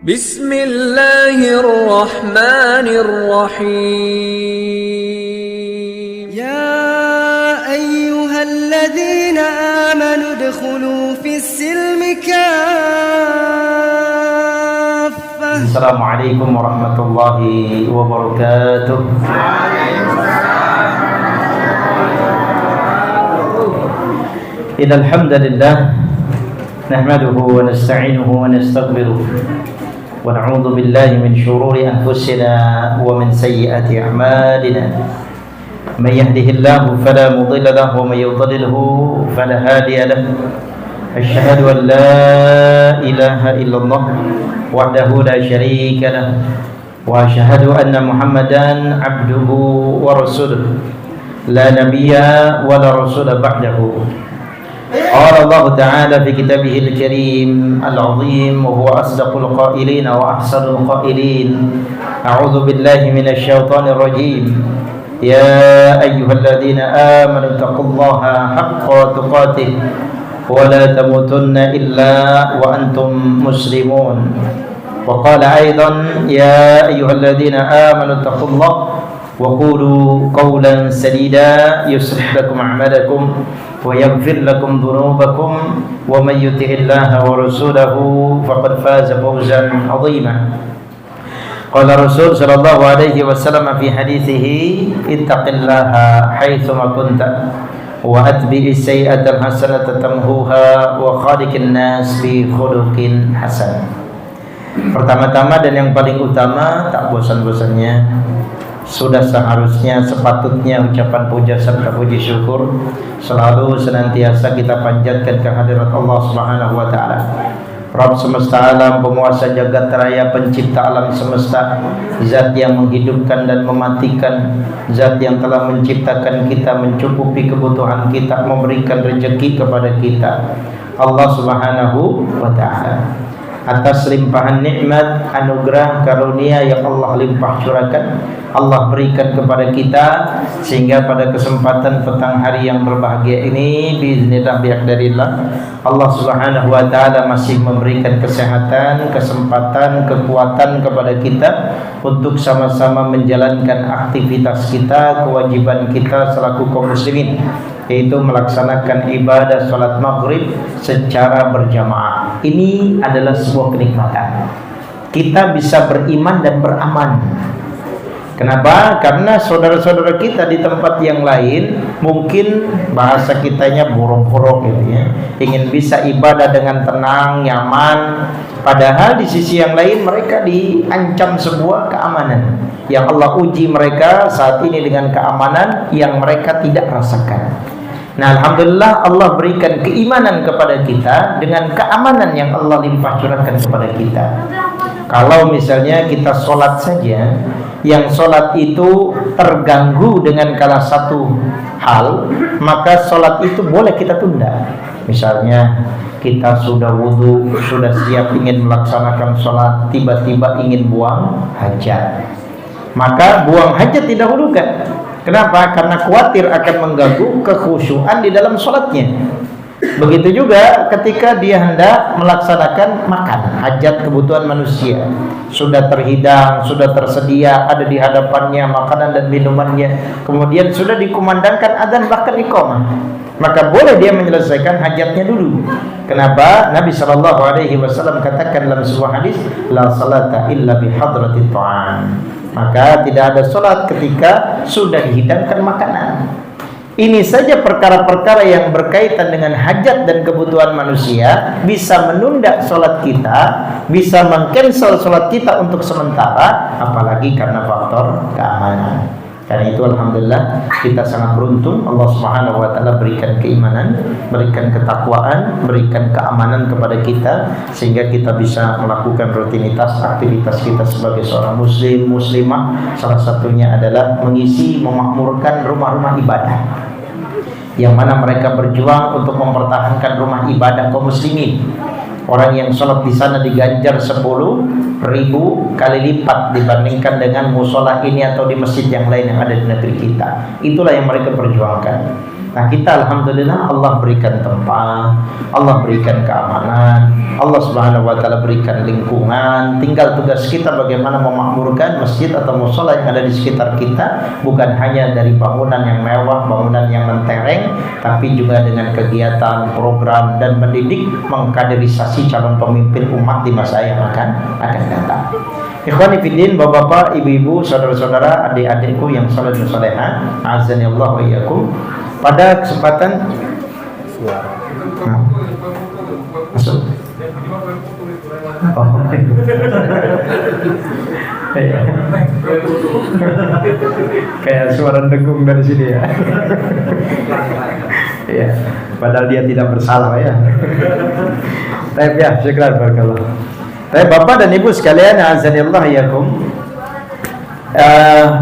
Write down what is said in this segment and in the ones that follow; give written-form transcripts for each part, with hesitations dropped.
Bismillahirrahmanirrahim. Ya ayyuhalladzina amanu udkhulu fis-silmi kaffah. Assalamualaikum warahmatullahi wabarakatuh. Innal hamdalillah nahmaduhu wa nasta'inuhu wa nastaghfiruh wa na'udzu billahi min shururi anfusina wa min sayyiati a'malina. May yahdihillahu fala mudilla lahu wa may yudlilhu fala hadiya lahu. Asyhadu an la ilaha illallah wahdahu la syarika lahu wa asyhadu anna Muhammadan 'abduhu wa rasuluh la nabiyya wa la rasula ba'dahu. Qala Allah Ta'ala fi kitabihil karim al-'azim wa huwa asdaqul qailin wa ahsanul qailin. A'udzu billahi minasy syaithanir rajim. Ya ayyuhalladzina amanu taqullaha haqqa tuqatih wa la tamutunna illa wa antum muslimun. Wa qala aidan ya ayyuhalladzina amanu taqullaha wa qulu qawlan sadida yuslih lakum a'malakum wa yaghfir lakum dhunubakum wa may yuti'illaha wa rasulahu faqad faza fawzan 'azima. Qala Rasul sallallahu alaihi wasallam fi hadithihi ittaqillaha haitsu ma kunta wa atbi'is sayyi'ata hasanata tamhuha wa khaliqin nas bi khuluqin hasan. Pertama-tama dan yang paling utama, tak bosan-bosannya sudah seharusnya sepatutnya ucapan puja serta puji syukur selalu senantiasa kita panjatkan kehadirat Allah Subhanahu wa taala. Rabb semesta alam, penguasa jagat raya, pencipta alam semesta, zat yang menghidupkan dan mematikan, zat yang telah menciptakan kita, mencukupi kebutuhan kita, memberikan rezeki kepada kita, Allah Subhanahu wa taala. Atas limpahan nikmat, anugerah, karunia yang Allah limpah curahkan, Allah berikan kepada kita, sehingga pada kesempatan petang hari yang berbahagia ini biiznillah biaqdarillah Allah Subhanahu wa taala masih memberikan kesehatan, kesempatan, kekuatan kepada kita untuk sama-sama menjalankan aktivitas kita, kewajiban kita selaku kaum muslimin, yaitu melaksanakan ibadah salat maghrib secara berjamaah. Ini adalah sebuah kenikmatan. Kita bisa beriman dan beraman. Kenapa? Karena saudara-saudara kita di tempat yang lain mungkin bahasa kitanya buruk-buruk gitu ya, ingin bisa ibadah dengan tenang, nyaman, padahal di sisi yang lain mereka diancam sebuah keamanan yang Allah uji mereka saat ini dengan keamanan yang mereka tidak rasakan. Nah, alhamdulillah Allah berikan keimanan kepada kita dengan keamanan yang Allah limpah curahkan kepada kita. Kalau misalnya kita sholat saja, yang sholat itu terganggu dengan salah satu hal, maka sholat itu boleh kita tunda. Misalnya kita sudah wudhu, sudah siap ingin melaksanakan sholat, tiba-tiba ingin buang hajat, maka buang hajat didahulukan. Kenapa? Karena khawatir akan mengganggu kekhusyuan di dalam sholatnya. Begitu juga ketika dia hendak melaksanakan makan, hajat kebutuhan manusia, sudah terhidang, sudah tersedia, ada di hadapannya makanan dan minumannya, kemudian sudah dikumandangkan adzan bahkan iqamah, maka boleh dia menyelesaikan hajatnya dulu. Kenapa? Nabi SAW katakan dalam sebuah hadis, la salata illa bihadratit ta'am. Maka tidak ada sholat ketika sudah dihidangkan makanan. Ini saja perkara-perkara yang berkaitan dengan hajat dan kebutuhan manusia bisa menunda sholat kita, bisa meng-cancel sholat kita untuk sementara, apalagi karena faktor keamanan. Karena itu alhamdulillah kita sangat beruntung Allah Subhanahu wa taala berikan keimanan, berikan ketakwaan, berikan keamanan kepada kita sehingga kita bisa melakukan rutinitas aktivitas kita sebagai seorang muslim muslimah. Salah satunya adalah mengisi, memakmurkan rumah-rumah ibadah yang mana mereka berjuang untuk mempertahankan rumah ibadah kaum muslimin. Orang yang sholat di sana diganjar 10.000 kali lipat dibandingkan dengan musola ini atau di masjid yang lain yang ada di negeri kita. Itulah yang mereka perjuangkan. Nah kita alhamdulillah Allah berikan tempat, Allah berikan keamanan, Allah subhanahu wa ta'ala berikan lingkungan. Tinggal tugas kita bagaimana memakmurkan masjid atau mushola yang ada di sekitar kita, bukan hanya dari bangunan yang mewah, bangunan yang mentereng, tapi juga dengan kegiatan, program, dan mendidik, mengkaderisasi calon pemimpin umat di masa yang akan datang. Ikhwani fiddin, bapak-bapak, ibu-ibu, saudara-saudara, adik-adikku yang saleh dan salehah, azani Allah wa iyyakum. Pada kesempatan masuk. Oh, kayak suara dengung dari sini ya. Ya, padahal dia tidak bersalah ya. Baik ya, syukran barakallah. Baik Bapak dan Ibu sekalian, azanillah yakum.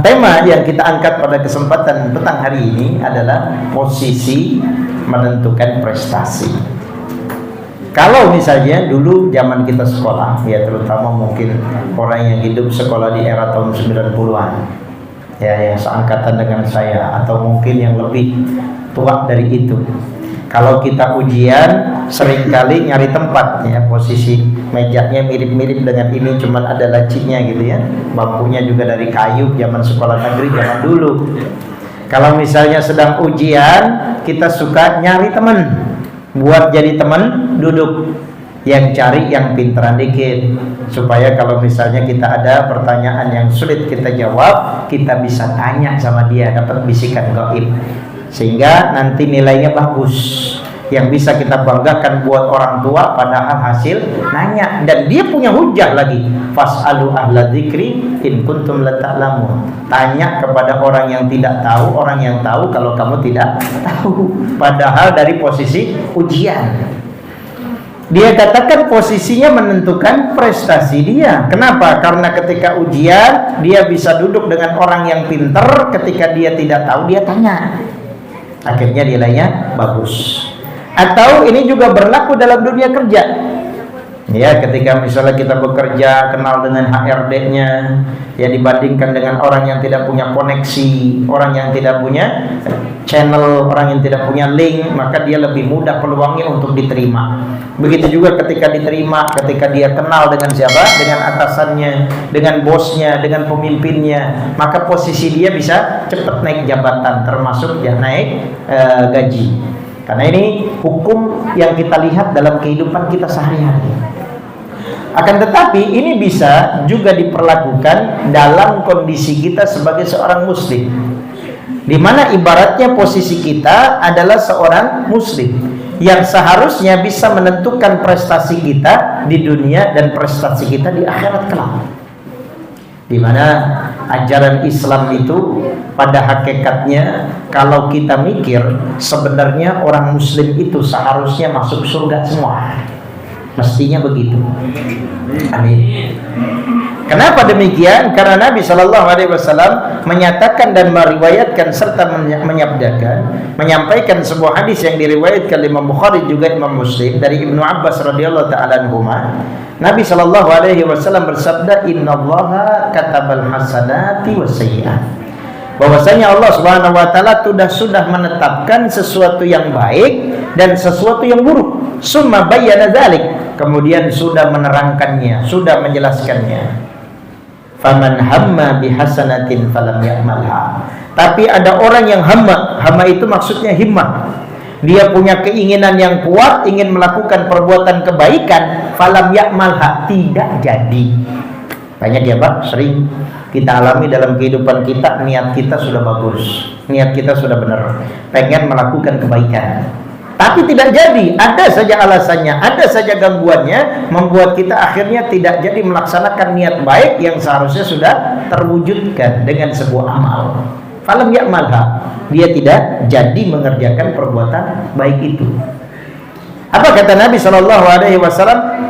Tema yang kita angkat pada kesempatan petang hari ini adalah posisi menentukan prestasi. Kalau misalnya dulu zaman kita sekolah, ya terutama mungkin orang yang hidup sekolah di era tahun 90-an, ya yang seangkatan dengan saya atau mungkin yang lebih tua dari itu. Kalau kita ujian seringkali nyari tempat ya, posisi mejanya mirip-mirip dengan ini, cuman ada lacinya gitu ya. Bangkunya juga dari kayu zaman sekolah negeri zaman dulu. Kalau misalnya sedang ujian, kita suka nyari teman. Buat jadi teman, duduk. Yang cari yang pinteran dikit, supaya kalau misalnya kita ada pertanyaan yang sulit kita jawab, kita bisa tanya sama dia, dapat bisikan gaib, sehingga nanti nilainya bagus, yang bisa kita banggakan buat orang tua, padahal hasil nanya, dan dia punya hujah lagi. Fas'alu ahla dzikri in kuntum la ta'lamun. Tanya kepada orang yang tidak tahu, orang yang tahu kalau kamu tidak tahu, padahal dari posisi ujian. Dia katakan posisinya menentukan prestasi dia. Kenapa? Karena ketika ujian dia bisa duduk dengan orang yang pinter. Ketika dia tidak tahu, dia tanya, akhirnya nilainya bagus. Atau ini juga berlaku dalam dunia kerja. Ya, ketika misalnya kita bekerja, kenal dengan HRD-nya, ya dibandingkan dengan orang yang tidak punya koneksi, orang yang tidak punya channel, orang yang tidak punya link, maka dia lebih mudah peluangnya untuk diterima. Begitu juga ketika diterima, ketika dia kenal dengan siapa? Dengan atasannya, dengan bosnya, dengan pemimpinnya, maka posisi dia bisa cepat naik jabatan, termasuk ya naik gaji. Karena ini hukum yang kita lihat dalam kehidupan kita sehari-hari. Akan tetapi ini bisa juga diperlakukan dalam kondisi kita sebagai seorang muslim, di mana ibaratnya posisi kita adalah seorang muslim yang seharusnya bisa menentukan prestasi kita di dunia dan prestasi kita di akhirat kelak. Di mana ajaran Islam itu pada hakikatnya kalau kita mikir, sebenarnya orang muslim itu seharusnya masuk surga semua. Mestinya begitu. Amin. Kenapa demikian? Karena Nabi Shallallahu Alaihi Wasallam menyatakan dan meriwayatkan serta menyampaikan sebuah hadis yang diriwayatkan Imam Bukhari juga Imam Muslim dari Ibnu Abbas radhiyallahu taala anhuma. Nabi Shallallahu Alaihi Wasallam bersabda, Innallaha katabal hasanati wasayyi'at. Bahwasanya Allah Subhanahu Wa Taala sudah menetapkan sesuatu yang baik dan sesuatu yang buruk. Summa bayyana dzalik, kemudian sudah menerangkannya, sudah menjelaskannya. Faman hamma bihasanatin falam ya'malha. Tapi ada orang yang hamma itu maksudnya himmah. Dia punya keinginan yang kuat, ingin melakukan perbuatan kebaikan, falam ya'malha, tidak jadi. Banyak ya Pak, sering kita alami dalam kehidupan kita. Niat kita sudah bagus, niat kita sudah benar, pengen melakukan kebaikan, tapi tidak jadi. Ada saja alasannya, ada saja gangguannya, membuat kita akhirnya tidak jadi melaksanakan niat baik yang seharusnya sudah terwujudkan dengan sebuah amal. Falam ya'malha, dia tidak jadi mengerjakan perbuatan baik itu. Apa kata Nabi Shallallahu Alaihi Wasallam?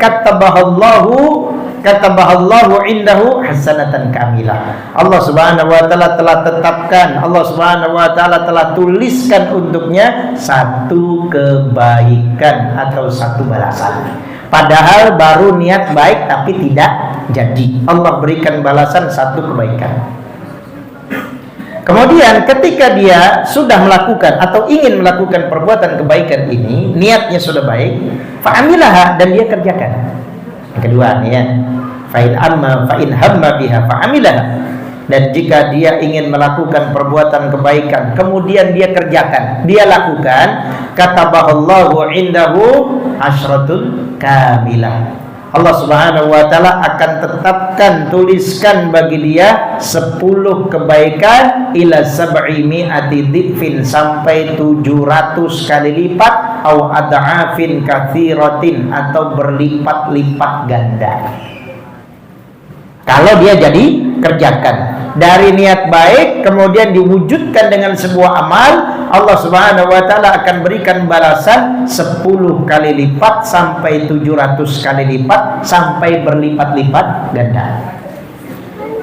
Katabahallahu indahu hasanatan kamilah. Allah Subhanahu Wa Taala telah tetapkan, Allah Subhanahu Wa Taala telah tuliskan untuknya satu kebaikan atau satu balasan. Padahal baru niat baik tapi tidak jadi, Allah berikan balasan satu kebaikan. Kemudian ketika dia sudah melakukan atau ingin melakukan perbuatan kebaikan ini, niatnya sudah baik, fa'amilaha, dan dia kerjakan. Yang kedua nih ya, fa'in hamma biha fa'amilaha. Dan jika dia ingin melakukan perbuatan kebaikan, kemudian dia kerjakan, dia lakukan, katabahallahu indahu asyratul kamilah. Allah Subhanahu wa taala akan tetapkan, tuliskan bagi dia 10 kebaikan ila sab'i mi'ati dhifin, sampai 700 kali lipat, au ad'afin katsiratin, atau berlipat-lipat ganda. Kalau dia jadi kerjakan dari niat baik, kemudian diwujudkan dengan sebuah amal, Allah Subhanahu wa taala akan berikan balasan 10 kali lipat sampai 700 kali lipat sampai berlipat-lipat ganda.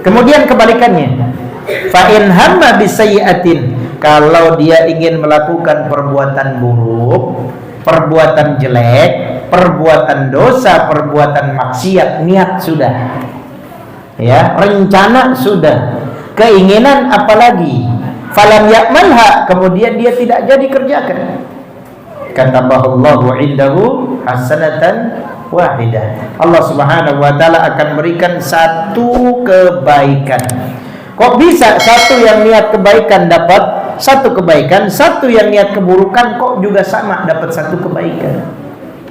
Kemudian kebalikannya, fa in hamma bisayyi'atin, kalau dia ingin melakukan perbuatan buruk, perbuatan jelek, perbuatan dosa, perbuatan maksiat, niat sudah, ya, rencana sudah, keinginan apalagi, falam ya'malha, kemudian dia tidak jadi kerjakan, katabahallahu indahu hasanatan wahidah. Allah Subhanahu wa taala akan berikan 1 kebaikan. Kok bisa satu yang niat kebaikan dapat 1 kebaikan, satu yang niat keburukan kok juga sama dapat 1 kebaikan?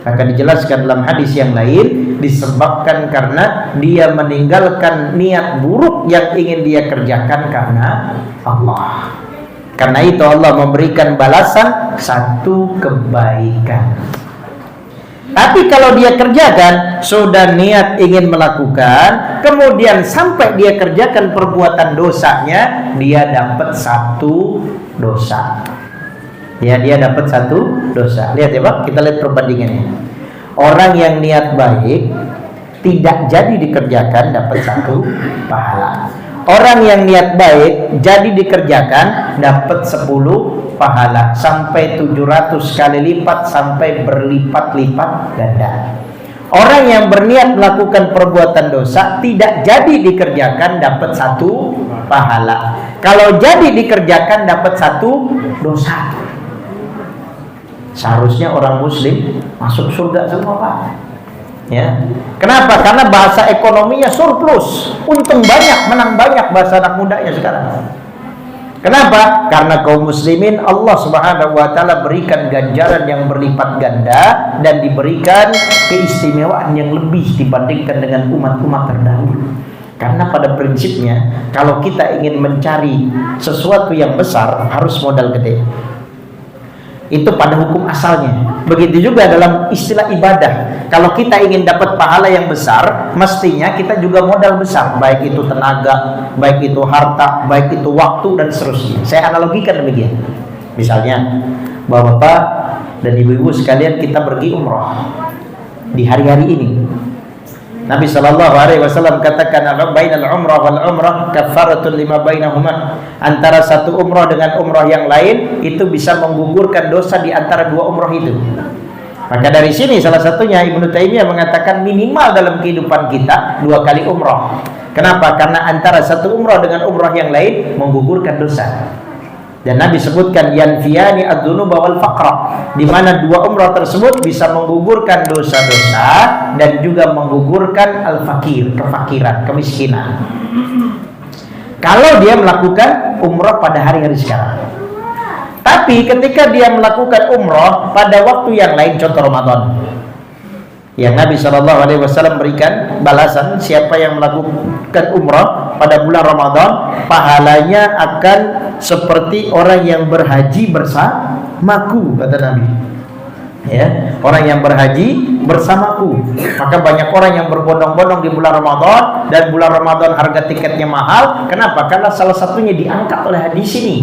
Akan dijelaskan dalam hadis yang lain, disebabkan karena dia meninggalkan niat buruk yang ingin dia kerjakan karena Allah. Karena itu Allah memberikan balasan 1 kebaikan. Tapi kalau dia kerjakan, sudah niat ingin melakukan, kemudian sampai dia kerjakan perbuatan dosanya, dia dapat 1 dosa. Ya, dia dapat 1 dosa. Lihat ya Pak, kita lihat perbandingannya. Orang yang niat baik tidak jadi dikerjakan dapat 1 pahala. Orang yang niat baik jadi dikerjakan dapat 10 pahala, sampai 700 kali lipat sampai berlipat-lipat ganda. Orang yang berniat melakukan perbuatan dosa tidak jadi dikerjakan dapat 1 pahala. Kalau jadi dikerjakan dapat 1 dosa. Seharusnya orang muslim masuk surga semua Pak, ya. Kenapa? Karena bahasa ekonominya surplus, untung banyak, menang banyak bahasa anak mudanya sekarang. Kenapa? Karena kaum muslimin Allah Subhanahu wa taala berikan ganjaran yang berlipat ganda dan diberikan keistimewaan yang lebih dibandingkan dengan umat-umat terdahulu. Karena pada prinsipnya kalau kita ingin mencari sesuatu yang besar harus modal gede. Itu pada hukum asalnya. Begitu juga dalam istilah ibadah. Kalau kita ingin dapat pahala yang besar, mestinya kita juga modal besar, baik itu tenaga, baik itu harta, baik itu waktu, dan seterusnya. Saya analogikan demikian. Misalnya, Bapak-bapak dan ibu-ibu sekalian, kita pergi umroh di hari-hari ini. Nabi sallallahu alaihi wasallam katakan, bainal umrah wal umrah kafaratun lima bainahuma. Antara satu umrah dengan umrah yang lain itu bisa menggugurkan dosa di antara 2 umrah itu. Maka dari sini salah satunya Ibnu Taimiyah mengatakan minimal dalam kehidupan kita 2 kali umrah. Kenapa? Karena antara satu umrah dengan umrah yang lain menggugurkan dosa. Dan Nabi sebutkan yanfiyani ad-dunuba wal faqra, di mana 2 umrah tersebut bisa menggugurkan dosa-dosa dan juga menggugurkan al-fakir, kefakiran, kemiskinan. Kalau dia melakukan umrah pada hari-hari sekarang. Tapi ketika dia melakukan umrah pada waktu yang lain, contoh Ramadan, yang Nabi SAW berikan balasan siapa yang melakukan umrah pada bulan Ramadan, pahalanya akan seperti orang yang berhaji bersamaku, kata Nabi. Ya, orang yang berhaji bersamaku. Maka banyak orang yang berbondong-bondong di bulan Ramadan, dan bulan Ramadan harga tiketnya mahal. Kenapa? Karena salah satunya diangkat oleh hadis ini.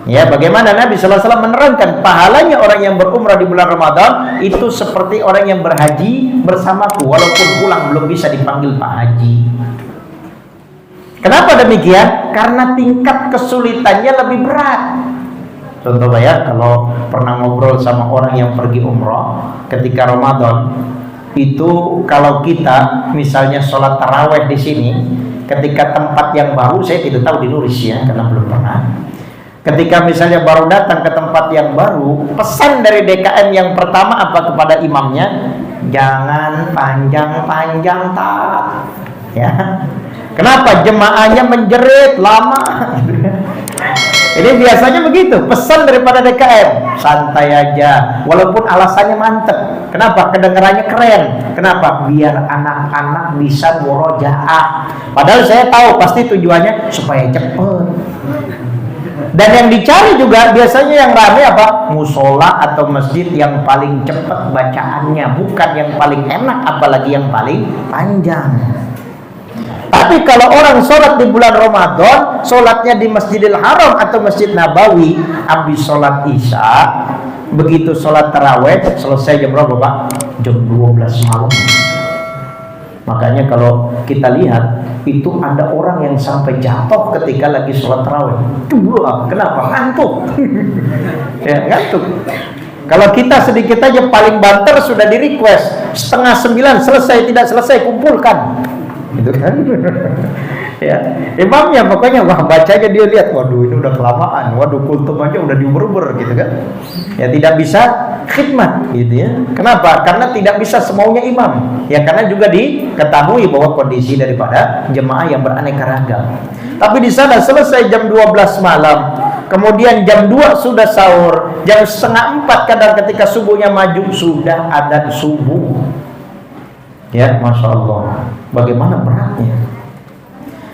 Ya, bagaimana Nabi SAW menerangkan pahalanya orang yang berumrah di bulan Ramadan itu seperti orang yang berhaji bersamaku, walaupun pulang belum bisa dipanggil Pak Haji. Kenapa demikian? Karena tingkat kesulitannya lebih berat. Contoh ya, kalau pernah ngobrol sama orang yang pergi umrah ketika Ramadan, itu kalau kita misalnya sholat taraweh di sini, ketika tempat yang baru, saya tidak tahu di Nuris ya, karena belum pernah. Ketika misalnya baru datang ke tempat yang baru, pesan dari DKM yang pertama apa kepada imamnya? Jangan panjang-panjang tat. Ya. Kenapa? Jemaahnya menjerit lama. Ini biasanya begitu, pesan daripada DKM. Santai aja, walaupun alasannya mantep. Kenapa? Kedengarannya keren. Kenapa? Biar anak-anak bisa murojaah. Padahal saya tahu pasti tujuannya supaya cepet. Dan yang dicari juga biasanya yang ramai apa? Musola atau masjid yang paling cepat bacaannya, bukan yang paling enak, apalagi yang paling panjang. Tapi kalau orang sholat di bulan Ramadan, sholatnya di Masjidil Haram atau Masjid Nabawi, habis sholat Isya, begitu sholat taraweh selesai jam berapa Pak? Jam 12 malam. Makanya kalau kita lihat itu ada orang yang sampai jatuh ketika lagi sholat taraweh. Kenapa? Ngantuk. Ya, ngantuk. Kalau kita sedikit aja paling banter sudah di request 8:30 selesai, tidak selesai kumpulkan. Gitu kan. Ya, imamnya pokoknya wah bacanya dia lihat, waduh ini udah kelamaan, waduh kultum aja udah diuber-uber gitu kan. Ya tidak bisa khidmat gitu ya. Kenapa? Karena tidak bisa semaunya imam. Ya karena juga diketahui bahwa kondisi daripada jemaah yang beraneka ragam. Tapi di sana selesai jam 12 malam, kemudian jam 2 sudah sahur, jam 3:30 kadang ketika subuhnya maju sudah adzan subuh. Ya, Masya Allah, bagaimana beratnya.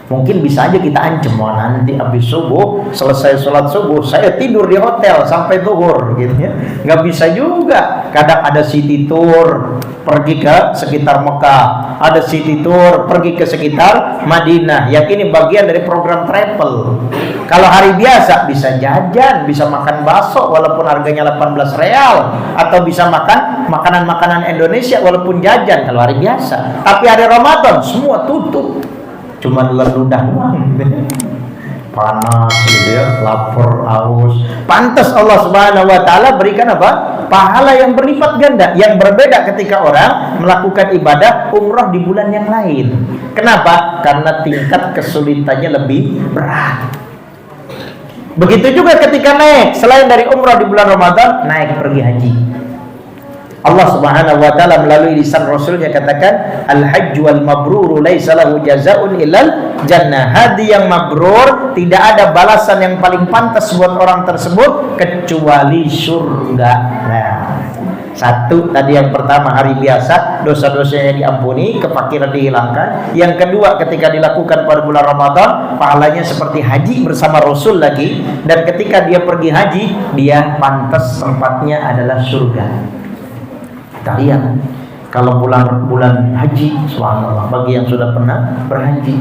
Mungkin bisa aja kita ancam, nanti habis subuh, selesai sholat subuh, saya tidur di hotel sampai zuhur gitu ya. Nggak bisa juga. Kadang ada city tour pergi ke sekitar Mekah, ada city tour pergi ke sekitar Madinah. Yang ini bagian dari program travel. Kalau hari biasa bisa jajan, bisa makan bakso walaupun harganya 18 real, atau bisa makan makanan-makanan Indonesia walaupun jajan kalau hari biasa. Tapi hari Ramadan semua tutup. Cuma ludah doang, panas gitu ya, lapar, haus. Pantas Allah Subhanahu wa taala berikan apa? Pahala yang berlipat ganda, yang berbeda ketika orang melakukan ibadah umrah di bulan yang lain. Kenapa? Karena tingkat kesulitannya lebih berat. Begitu juga ketika naik, selain dari umrah di bulan Ramadan, naik pergi haji. Allah Subhanahu wa taala melalui lisan Rasulnya katakan, al-hajj wal mabrur laisa lahu jazaa'un illal jannah. Haji yang mabrur tidak ada balasan yang paling pantas buat orang tersebut kecuali surga. Nah, satu tadi yang pertama hari biasa dosa-dosanya diampuni, kefakiran dihilangkan. Yang kedua ketika dilakukan pada bulan Ramadan pahalanya seperti haji bersama Rasul lagi, dan ketika dia pergi haji dia pantas tempatnya adalah surga. Kalian kalau bulan haji, subhanallah, bagi yang sudah pernah berhaji,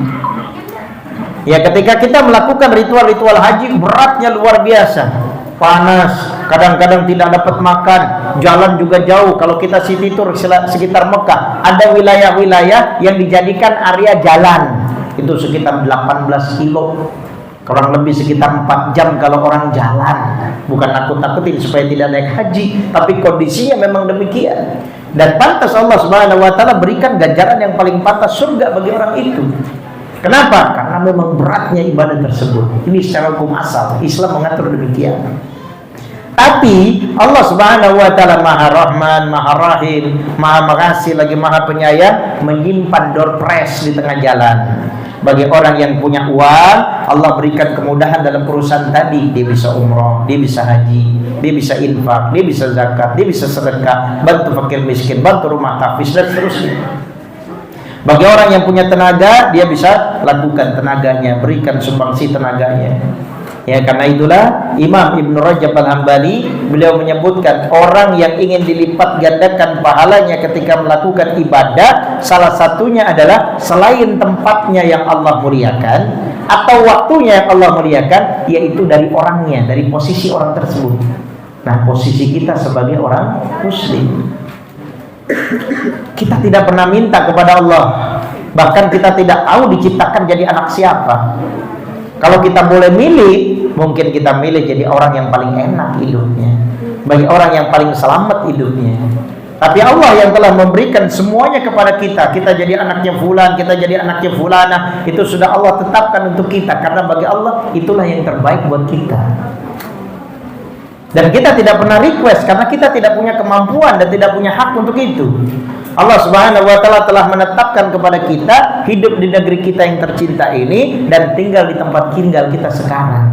ya ketika kita melakukan ritual-ritual haji beratnya luar biasa, panas, kadang-kadang tidak dapat makan, jalan juga jauh. Kalau kita city tour sekitar Mekah, ada wilayah-wilayah yang dijadikan area jalan, itu sekitar 18 kilo, kurang lebih sekitar 4 jam kalau orang jalan. Bukan nakut-nakutin supaya tidak naik haji, tapi kondisinya memang demikian. Dan pantas Allah Subhanahu wa taala berikan ganjaran yang paling pantas, surga bagi orang itu. Kenapa? Karena memang beratnya ibadah tersebut. Ini secara hukum asal Islam mengatur demikian. Tapi Allah Subhanahu wa taala Maha Rahman, Maha Rahim, Maha Mengasih lagi Maha Penyayang, menyimpan door prize di tengah jalan. Bagi orang yang punya uang, Allah berikan kemudahan dalam perusahaan tadi. Dia bisa umroh, dia bisa haji, dia bisa infak, dia bisa zakat, dia bisa sedekah, bantu fakir miskin, bantu rumah tafis, dan seterusnya. Bagi orang yang punya tenaga, dia bisa lakukan tenaganya, berikan sumbangsi tenaganya. Ya, karena itulah Imam Ibn Rajab Al-Hambali beliau menyebutkan orang yang ingin dilipat gandakan pahalanya ketika melakukan ibadah, salah satunya adalah selain tempatnya yang Allah muliakan atau waktunya yang Allah muliakan, yaitu dari orangnya, dari posisi orang tersebut. Nah, posisi kita sebagai orang muslim, kita tidak pernah minta kepada Allah, bahkan kita tidak tahu diciptakan jadi anak siapa. Kalau kita boleh milih, mungkin kita milih jadi orang yang paling enak hidupnya, bagi orang yang paling selamat hidupnya. Tapi Allah yang telah memberikan semuanya kepada kita. Kita jadi anaknya fulan, kita jadi anaknya fulana, itu sudah Allah tetapkan untuk kita, karena bagi Allah itulah yang terbaik buat kita. Dan kita tidak pernah request, karena kita tidak punya kemampuan dan tidak punya hak untuk itu. Allah Subhanahu wa taala telah menetapkan kepada kita hidup di negeri kita yang tercinta ini dan tinggal di tempat tinggal kita sekarang.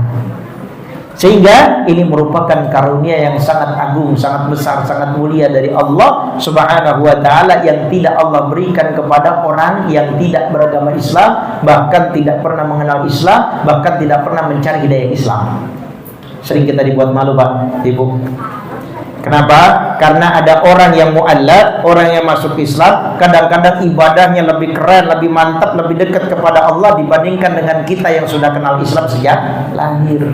Sehingga ini merupakan karunia yang sangat agung, sangat besar, sangat mulia dari Allah Subhanahu wa taala yang tidak Allah berikan kepada orang yang tidak beragama Islam, bahkan tidak pernah mengenal Islam, bahkan tidak pernah mencari hidayah Islam. Sering kita dibuat malu, Pak, Ibu. Kenapa? Karena ada orang yang mu'allad, orang yang masuk Islam, kadang-kadang ibadahnya lebih keren, lebih mantap, lebih dekat kepada Allah dibandingkan dengan kita yang sudah kenal Islam sejak lahir.